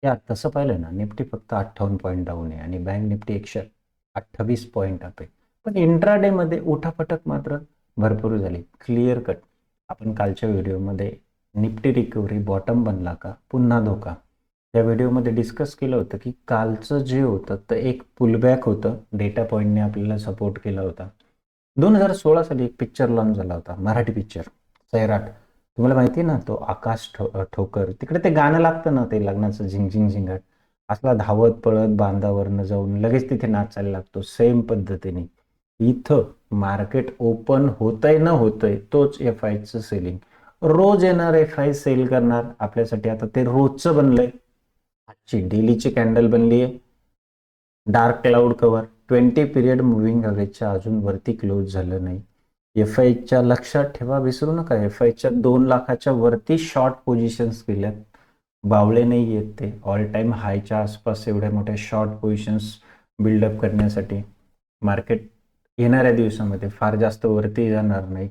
यार तसं पाहिलं ना, निफ्टी फक्त 58 पॉईंट डाऊन आहे आणि बँक निफ्टी 128 पॉईंट अप आहे. पण इंट्राडे मध्ये उठापटक मात्र भरपूर झाली, क्लिअर कट. आपण कालच्या व्हिडिओमध्ये निफ्टी रिकव्हरी बॉटम बनला का पुन्हा धोका या व्हिडिओमध्ये डिस्कस केलं होतं की कालचं जे होतं तर एक पुलबॅक होतं, डेटा पॉईंटने आपल्याला सपोर्ट केला होता. 2016 साली एक पिक्चर लॉन्च झाला होता, मराठी पिक्चर सैराट. तुम्हाला माहिती आहे ना, तो आकाश ठोकर, तिकडे ते गाणं लागतं ना, ते लग्नाचं झिंग झिंग झिंगाट, असला धावत पळत बांधावरनं जाऊन लगेच तिथे नाचायला लागतो. सेम पद्धतीने इथं मार्केट ओपन होतंय न होतंय तोच एफ आयचं सेलिंग. रोज येणार एफ आय सेल करणार आपल्यासाठी, आता ते रोजचं बनलंय. आजची डेलीची कॅन्डल बनली आहे, dark cloud cover, 20 period moving ॲव्हरेजच्या अजून वरती क्लोज झालं नाही. एफ आयच्या लक्षात ठेवा, विसरू नका, एफ आयच्या 2 लाखाच्या वरती शॉर्ट पोझिशन्स गेल्यात. बावळे नाही येत ते, ऑल टाइम हायच्या आसपास एवढ्या मोठ्या शॉर्ट पोझिशन्स बिल्डअप करण्यासाठी मार्केट येणाऱ्या दिवसामध्ये फार जास्त वरती जाणार नाही.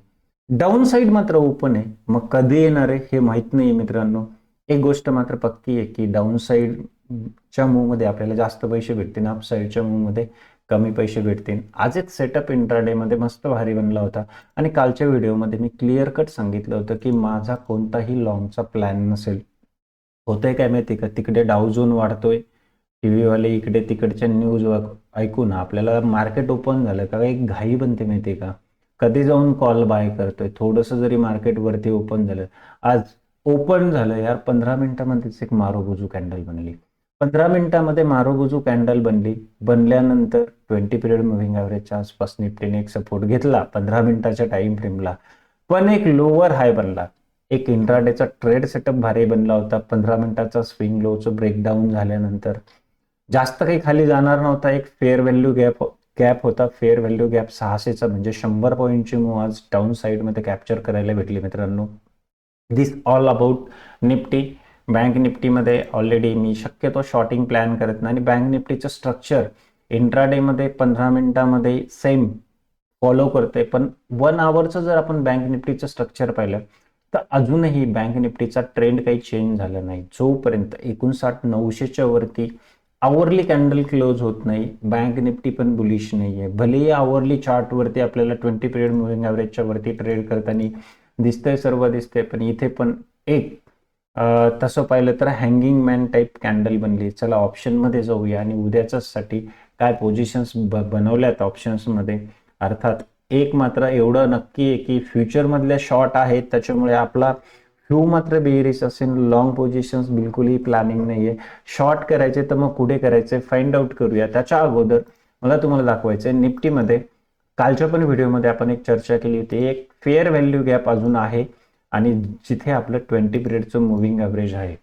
डाऊन साईड मात्र ओपन आहे, मग कधी येणार आहे हे माहीत नाही मित्रांनो. एक गोष्ट मात्र पक्की आहे की डाऊन साईडच्या मूवमध्ये आपल्याला जास्त पैसे भेटतील, अप साईडच्या मूवमध्ये कमी पैसे भेटतील. आज एक सेटअप इंट्राडेमध्ये मस्त भारी बनला होता आणि कालच्या व्हिडिओमध्ये मी क्लिअर कट सांगितलं होतं की माझा कोणताही लॉंगचा प्लॅन नसेल. होतंय काय माहिती का, तिकडे डाव झोन वाढतोय, टीव्हीवाले इकडे तिकडच्या न्यूज ऐकून आपल्याला मार्केट ओपन झालं का एक घाई बनते माहिती का, कधी जाऊन कॉल बाय करतोय. थोडंसं जरी मार्केट वरती ओपन झालं, आज ओपन झालं यार 15 मिनिटामध्येच एक मारोगुजू कॅन्डल बनली. 15 मिनिटामध्ये मारोगुजू कॅन्डल बनल्यानंतर 20 पिरियड मुव्हिंग ॲव्हरेजच्या आसपास निफ्टीने एक सपोर्ट घेतला 15 मिनिटाच्या टाइम फ्रेमला, पण एक लोअर हाय बनला. एक इंट्राडेचा ट्रेड सेटअप भारी बनला होता. 15 मिनिटाचा स्विंग लोचं ब्रेकडाऊन झाल्यानंतर जास्त काही खाली जाणार नव्हता. एक फेअर व्हॅल्यू गॅप होता, फेअर व्हॅल्यू गॅप 600चा, म्हणजे 100 पॉईंटची मूव आज डाऊन साईडमध्ये कॅप्चर करायला भेटली मित्रांनो. दिस ऑल अबाउट निफ्टी. बँक निफ्टीमध्ये ऑलरेडी मी शक्यतो शॉर्टिंग प्लॅन करत नाही आणि बँक निफ्टीचं स्ट्रक्चर इंट्राडेमध्ये 15 मिनिटामध्ये सेम फॉलो करते. पण 1 आवरचं जर आपण बँक निफ्टीचं स्ट्रक्चर पाहिलं तर अजूनही बँक निफ्टीचा ट्रेंड काही चेंज झाला नाही. जोपर्यंत 59,900च्या वरती आवरली कॅन्डल क्लोज होत नाही, बँक निफ्टी पण बुलिश नाहीये. भलेही आवरली चार्टवरती आपल्याला 20 पिरियड मुव्हिंग ॲव्हरेजच्या वरती ट्रेड करताना दिसतंय, सर्व दिसतंय, पण इथे पण एक तसं पाहिलं तर हँगिंग मॅन टाईप कॅन्डल बनली. चला ऑप्शनमध्ये जाऊया आणि उद्याच्यासाठी काय पोझिशन्स बनवल्यात ऑप्शन्समध्ये. अर्थात एक मात्र एवढं नक्की आहे की फ्युचरमधल्या शॉर्ट आहेत, त्याच्यामुळे आपला फ्यू मात्र बेरिश असेल. लॉंग पोझिशन्स बिलकुलही प्लॅनिंग नाहीये. शॉर्ट करायचे तर मग कुठे करायचे फाइंड आउट करूया. त्याच्या अगोदर मला तुम्हाला दाखवायचं आहे निफ्टीमध्ये, कालच्या पण व्हिडिओमध्ये आपण एक चर्चा केली होती, एक फेअर व्हॅल्यू गॅप अजून आहे आणि जिथे आपलं 20 पिरियडचं मुव्हिंग ॲव्हरेज आहे.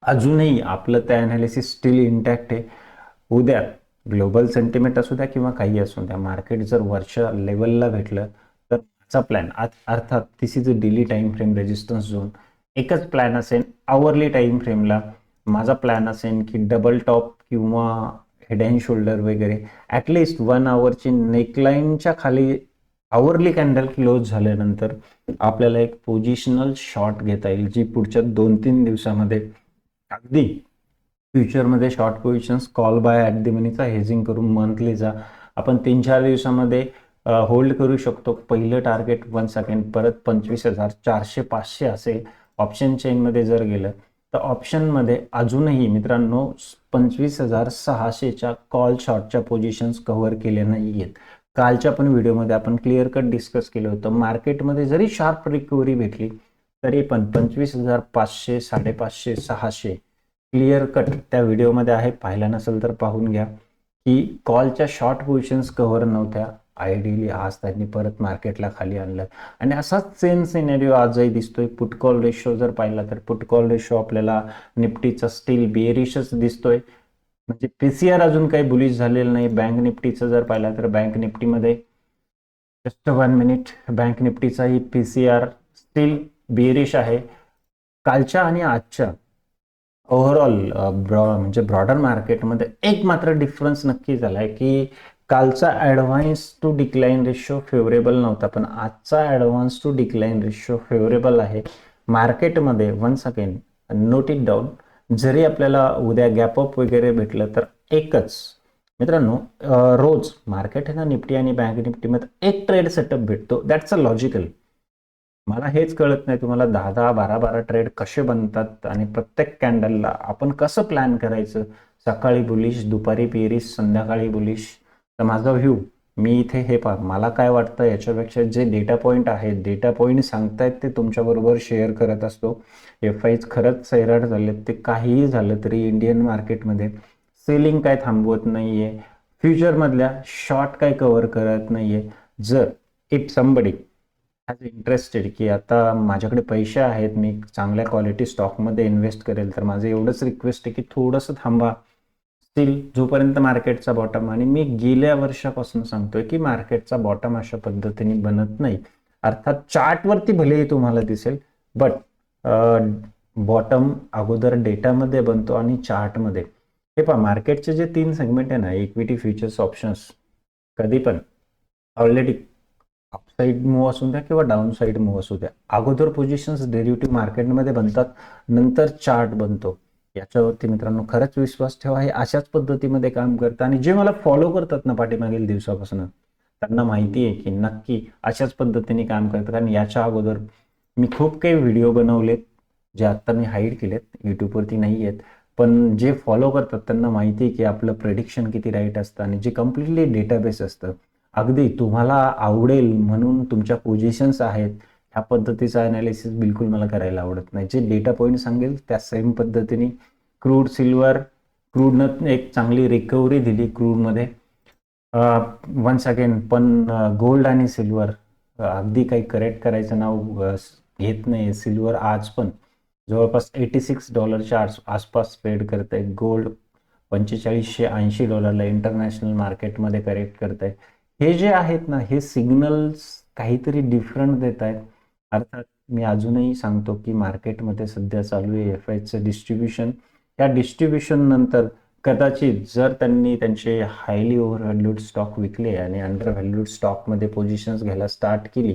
अजूनही आपलं त्या ॲनालिसिस स्टील इंटॅक्ट आहे. उद्या ग्लोबल सेंटिमेंट असू द्या किंवा काही असू द्या, मार्केट जर वरच्या लेवलला भेटलं तर माझा प्लॅन अर्थात this is a daily time frame resistance zone. एकच प्लॅन असेल आवरली टाइम फ्रेमला. माझा प्लॅन असेल की डबल टॉप किंवा हेड अँड शोल्डर वगैरे ॲटलिस्ट 1 आवरची नेकलाईनच्या खाली आवरली कॅन्डल क्लोज झाल्यानंतर आपल्याला एक पोझिशनल शॉर्ट घेता येईल, जी पुढच्या 2-3 दिवसामध्ये अगदी फ्युचरमध्ये short positions call buy at the मनीचा हेजिंग करून मंथली जा आपण 3-4 दिवसामध्ये होल्ड करू शकतो. पहिलं टार्गेट 1 सेकंड परत 25,400-500 असेल. ऑप्शन चेनमध्ये जर गेलं तर ऑप्शनमध्ये अजूनही मित्रांनो 25,600च्या कॉल शॉर्टच्या पोझिशन्स कव्हर केल्या नाही आहेत. कालच्या पण व्हिडिओमध्ये आपण क्लिअर कट डिस्कस केलं होतं, मार्केटमध्ये जरी शार्प रिकव्हरी भेटली तरी पण 25,500, 550, 600 क्लिअर कट त्या व्हिडिओमध्ये आहे. पाहिला नसेल तर पाहून घ्या की कॉलच्या शॉर्ट पोझिशन्स कव्हर नव्हत्या. आयडियली आज त्यांनी परत मार्केटला खाली आणलं आणि असाच सेम सिनेरिओ आजही दिसतोय. पुट कॉल रेशो जर पाहिला तर पुट कॉल रेशो आपल्याला निफ्टीचा स्टील बेरिशच दिसतोय, म्हणजे पीसीआर अजून काही बुलिश झालेलं नाही. बँक निफ्टीचं जर पाहिला तर बँक निफ्टीमध्ये जस्ट 1 मिनिट, बँक निफ्टीचाही पीसीआर स्टील बेरिश आहे. कालच्या आणि आजच्या ओव्हरऑल म्हणजे ब्रॉडर मार्केटमध्ये एक मात्र डिफरन्स नक्की झाला आहे की कालचा advance to decline ratio favourable नव्हता, पण आजचा advance to decline ratio favourable आहे. मार्केटमध्ये once again note it down, जरी आपल्याला उद्या गॅप अप वगैरे भेटलं तर एकच मित्रांनो, रोज मार्केट आहे ना निफ्टी आणि बँक निफ्टीमध्ये एक ट्रेड सेटअप भेटतो. That's a logical. मला हेच कळत नाही तुम्हाला 10-10, 12-12 ट्रेड कसे बनतात आणि प्रत्येक कॅन्डलला आपण कसं प्लॅन करायचं. सकाळी बुलिश, दुपारी बेरिश, संध्याकाळी बुलिश. तर माझा व्ह्यू, मी इथे हे पहा, मला काय वाटतं याच्यापेक्षा जे डेटा पॉईंट आहेत, डेटा पॉईंट सांगतायत ते तुमच्याबरोबर शेअर करत असतो. एफ-आयज खरंच सैराट झालेत. ते काहीही झालं तरी इंडियन मार्केटमध्ये सेलिंग काय थांबवत नाहीये. फ्युचरमधल्या शॉर्ट काय कव्हर करत नाहीये. जर इफ समबडी ॲज इंटरेस्टेड की आता माझ्याकडे पैसे आहेत, मी चांगल्या क्वालिटी स्टॉकमध्ये इन्व्हेस्ट करेल, तर माझं एवढंच रिक्वेस्ट आहे की थोडंसं थांबा. स्टील जोपर्यंत मार्केटचा बॉटम, आणि मी गेल्या वर्षापासून सांगतोय की मार्केटचा बॉटम अशा पद्धतीने बनत नाही. अर्थात चार्टवरती भलेही तुम्हाला दिसेल, बट बॉटम अगोदर डेटामध्ये बनतो आणि चार्टमध्ये. हे पहा, मार्केटचे जे 3 सेगमेंट आहे ना, इक्विटी, फ्युचर्स, ऑप्शन्स, कधी पण ऑलरेडी अपसाईड मूव्ह असू द्या किंवा डाऊन साईड मूव्ह असू द्या, अगोदर पोझिशन्स डेरिव्हेटिव्ह मार्केटमध्ये बनतात, नंतर चार्ट बनतो. याच्यावरती मित्रांनो खरंच विश्वास ठेवा. हे अशाच पद्धतीमध्ये काम करतं आणि जे मला फॉलो करतात ना पाठीमागील दिवसापासून, त्यांना माहिती आहे की नक्की अशाच पद्धतीने काम करतात. आणि याच्या अगोदर मी खूप काही व्हिडिओ बनवलेत जे आत्ता मी हाईड केलेत, यूट्यूबवरती नाही आहेत. पण जे फॉलो करतात त्यांना माहिती आहे की आपलं प्रेडिक्शन किती राईट असतं आणि जे कम्प्लिटली डेटाबेस असतं. अगदी तुम्हाला आवडेल म्हणून तुमच्या पोझिशन्स आहेत ह्या पद्धतीचा अनालिसिस बिलकुल मला करायला आवडत नाही. जे डेटा पॉईंट सांगेल त्या सेम पद्धतीने क्रूड, सिल्वर, क्रूडनं एक चांगली रिकव्हरी दिली क्रूडमध्ये वन्स अगेन. पण गोल्ड आणि सिल्वर अगदी काही करेक्ट करायचं नाव घेत नाही. सिल्वर आज पण जवळपास $86 आसपास ट्रेड करत आहे. गोल्ड $4580 इंटरनॅशनल मार्केटमध्ये करेक्ट करत आहे. हे जे आहेत ना, हे सिग्नल्स काहीतरी डिफरंट देत आहेत. अर्थात मी अजूनही सांगतो की मार्केटमध्ये सध्या चालू आहे एफ-आयचं डिस्ट्रीब्युशन. त्या डिस्ट्रीब्युशन नंतर कदाचित जर त्यांनी त्यांचे हायली ओव्हर व्हॅल्यूड स्टॉक विकले आणि अंडर व्हॅल्यूड स्टॉकमध्ये पोझिशन्स घ्यायला स्टार्ट केली,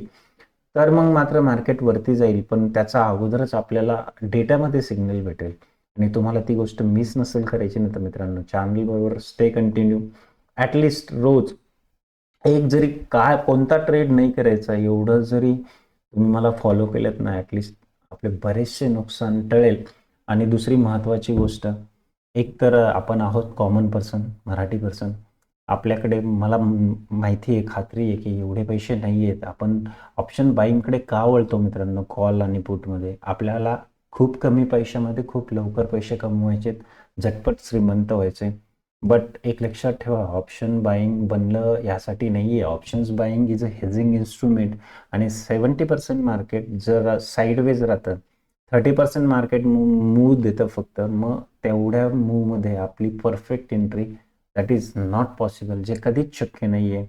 तर मग मात्र मार्केट वरती जाईल. पण त्याचा अगोदरच आपल्याला डेटामध्ये सिग्नल भेटेल आणि तुम्हाला ती गोष्ट मिस नसेल करायची ना, तर मित्रांनो चॅनलबरोबर स्टे कंटिन्यू. ॲटलिस्ट रोज एक जरी काय कोणता ट्रेड नाही करायचा, एवढं जरी तुम्ही मला फॉलो केलं ना, ॲटलिस्ट आपले बरेचसे नुकसान टळेल. आणि दुसरी महत्त्वाची गोष्ट, एक तर आपण आहोत कॉमन पर्सन, मराठी पर्सन. आपल्याकडे मला माहिती आहे, खात्री आहे की एवढे पैसे नाही आहेत. आपण ऑप्शन बाईंगकडे का वळतो मित्रांनो, कॉल आणि पुटमध्ये? आपल्याला खूप कमी पैशामध्ये खूप लवकर पैसे कमवायचे, झटपट श्रीमंत व्हायचे. बट एक लक्षात ठेवा, ऑप्शन बाईंग बनलं यासाठी नाही आहे. Options buying is a hedging instrument. आणि 70% मार्केट जर साईडवेज राहतं, 30% मार्केट मूव देतं फक्त. मग तेवढ्या मूवमध्ये आपली perfect entry that is not possible, जे कधीच शक्य नाही आहे.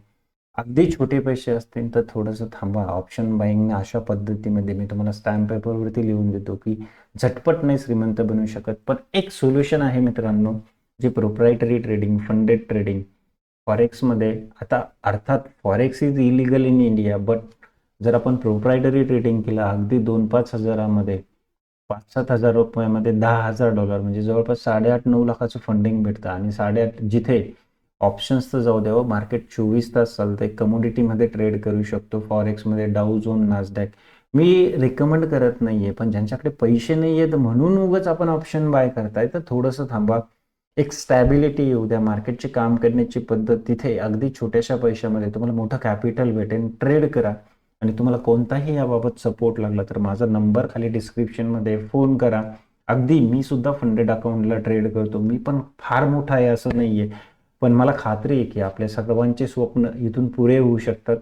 अगदी छोटे पैसे असतील तर थोडंसं थांबा. ऑप्शन बाईंग अशा पद्धतीमध्ये मी तुम्हाला स्टॅम्प पेपरवरती लिहून देतो की झटपट नाही श्रीमंत बनू शकत. पण एक सोल्युशन आहे मित्रांनो, जे प्रोप्रायटरी ट्रेडिंग, फंडेड ट्रेडिंग, फॉरेक्समध्ये. आता अर्थात forex is illegal in India, but जर आपण प्रोप्रायटरी ट्रेडिंग केलं अगदी 2-5 हजारामध्ये, 5-7 हजार रुपयामध्ये $10,000 म्हणजे जवळपास 8.5-9 लाखाचं फंडिंग भेटतं. आणि 8.5 जिथे ऑप्शन्स तर जाऊ द्यावं, मार्केट 24 तास चालतंय. कमोडिटीमध्ये ट्रेड करू शकतो, फॉरेक्समध्ये डाऊ जोन, नासडॅक. मी रिकमेंड करत नाहीये, पण ज्यांच्याकडे पैसे नाही आहेत म्हणून उगाच आपण ऑप्शन बाय करताय, तर थोडंसं थांबा. एक स्टॅबिलिटी येऊ द्या. मार्केटची काम करण्याची पद्धत, तिथे अगदी छोट्याशा पैशामध्ये तुम्हाला मोठं कॅपिटल भेटेल. ट्रेड करा. आणि तुम्हाला कोणताही याबाबत सपोर्ट लागला तर माझा नंबर खाली डिस्क्रिप्शनमध्ये फोन करा. अगदी मी सुद्धा फंडेड अकाउंटला ट्रेड करतो. मी पण फार मोठा आहे असं नाही आहे, पण मला खात्री आहे की आपल्या सर्वांचे स्वप्न इथून पुरे होऊ शकतात.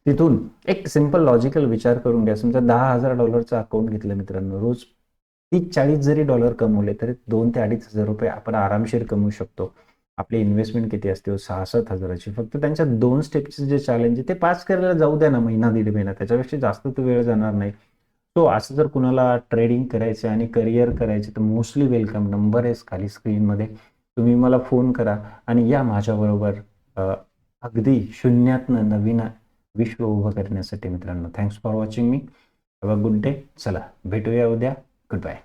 तिथून एक सिंपल लॉजिकल विचार करून घ्या. समजा $10,000 अकाउंट घेतलं मित्रांनो, रोज 30-40 जरी डॉलर कमवले तरी 2 ते 2.5 हजार रुपये आपण आरामशीर कमवू शकतो. आपली इन्व्हेस्टमेंट किती असते? 6-7 हजाराची. फक्त त्यांच्या 2 स्टेपचे जे चॅलेंज आहे ते पास करायला जाऊ द्या ना, महिना दीड महिना, त्याच्यापेक्षा जास्त तो वेळ जाणार नाही. सो असं जर कुणाला ट्रेडिंग करायचं आणि करिअर करायचे तर मोस्टली वेलकम. नंबर आहे खाली स्क्रीनमध्ये, तुम्ही मला फोन करा आणि या माझ्याबरोबर अगदी शून्यातनं नवीन विश्व उभं करण्यासाठी. मित्रांनो, थँक्स फॉर वॉचिंग मी. Have a good day. चला भेटूया उद्या. Good bye.